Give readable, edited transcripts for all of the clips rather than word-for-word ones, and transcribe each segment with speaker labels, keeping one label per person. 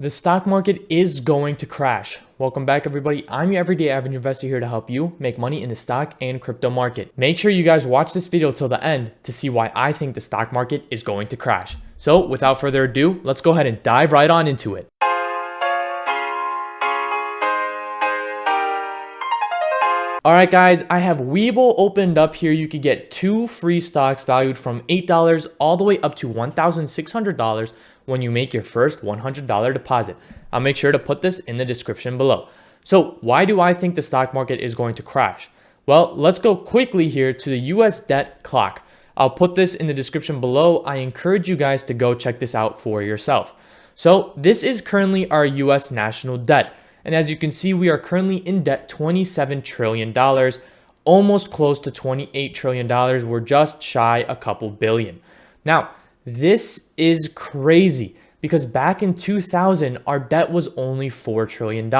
Speaker 1: The stock market is going to crash. Welcome back, everybody. I'm your everyday average investor here to help you make money in the stock and crypto market. Make sure you guys watch this video till the end to see why I think the stock market is going to crash. So without further ado, let's go ahead and dive right on into it. All right, guys, I have Webull opened up here. You could get 2 free stocks valued from $8 all the way up to $1,600 when you make your first $100 deposit. I'll make sure to put this in the description below. So why do I think the stock market is going to crash? Well, let's go quickly here to the US debt clock. I'll put this in the description below. I encourage you guys to go check this out for yourself. So this is currently our US national debt. And as you can see, we are currently in debt $27 trillion, almost close to $28 trillion. We're just shy a couple billion. Now, this is crazy because back in 2000, our debt was only $4 trillion.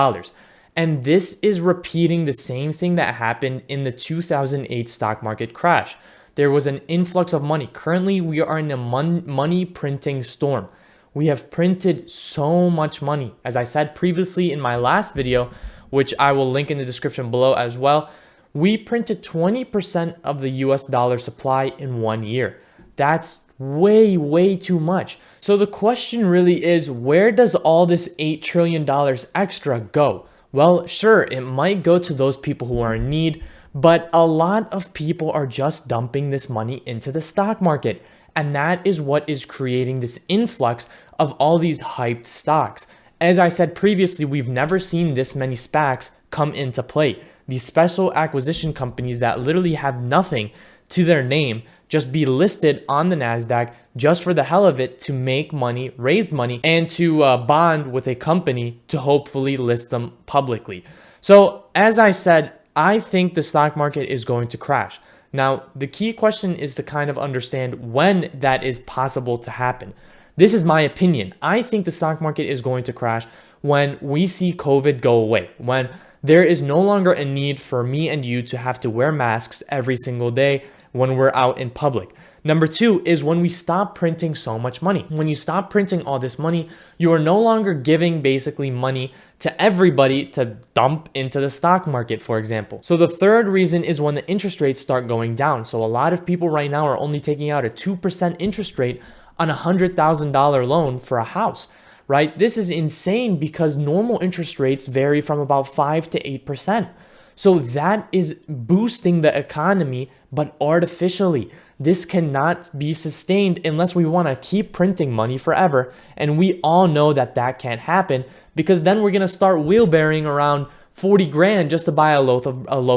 Speaker 1: And this is repeating the same thing that happened in the 2008 stock market crash. There was an influx of money. Currently, we are in a money printing storm. We have printed so much money. As I said previously in my last video, which I will link in the description below as well, we printed 20% of the US dollar supply in 1 year. That's way too much. So the question really is, where does all this $8 trillion extra go? Well, sure, it might go to those people who are in need, but a lot of people are just dumping this money into the stock market. And that is what is creating this influx of all these hyped stocks. As I said previously, we've never seen this many SPACs come into play. These special acquisition companies that literally have nothing to their name just be listed on the NASDAQ just for the hell of it to make money, raise money, and to bond with a company to hopefully list them publicly. So as I said, I think the stock market is going to crash. Now, the key question is to kind of understand when that is possible to happen. This is my opinion. I think the stock market is going to crash when we see COVID go away, when there is no longer a need for me and you to have to wear masks every single day when we're out in public. Number 2 is when we stop printing so much money. When you stop printing all this money, you are no longer giving basically money to everybody to dump into the stock market, for example. So the third reason is when the interest rates start going down. So a lot of people right now are only taking out a 2% interest rate on a $100,000 loan for a house, right? This is insane because normal interest rates vary from about 5 to 8%. So that is boosting the economy, but artificially. This cannot be sustained unless we want to keep printing money forever. And we all know that that can't happen because then we're going to start wheelbarrowing around 40 grand just to buy a loaf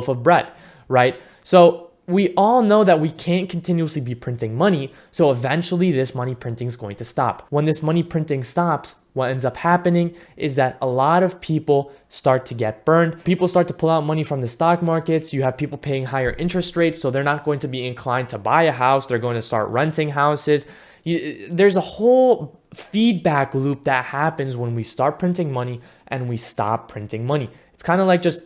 Speaker 1: of bread, right? So we all know that we can't continuously be printing money. So eventually this money printing is going to stop. When this money printing stops, what ends up happening is that a lot of people start to get burned. People start to pull out money from the stock markets. You have people paying higher interest rates, so they're not going to be inclined to buy a house. They're going to start renting houses. There's a whole feedback loop that happens when we start printing money and we stop printing money. It's kind of like just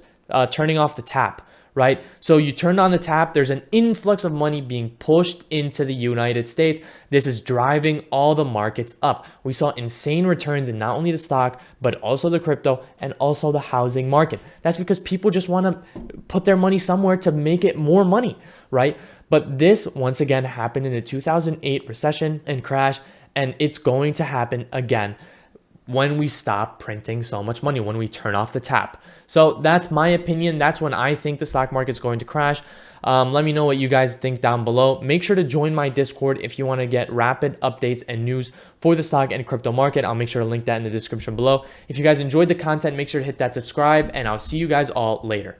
Speaker 1: turning off the tap, right? So you turn on the tap, there's an influx of money being pushed into the United States. This is driving all the markets up. We saw insane returns in not only the stock, but also the crypto and also the housing market. That's because people just want to put their money somewhere to make it more money, right? But this, once again, happened in the 2008 recession and crash, and it's going to happen again when we stop printing so much money, when we turn off the tap. So that's my opinion. That's when I think the stock market's going to crash. Let me know what you guys think down below. Make sure to join my Discord if you want to get rapid updates and news for the stock and crypto market. I'll make sure to link that in the description below. If you guys enjoyed the content, make sure to hit that subscribe, and I'll see you guys all later.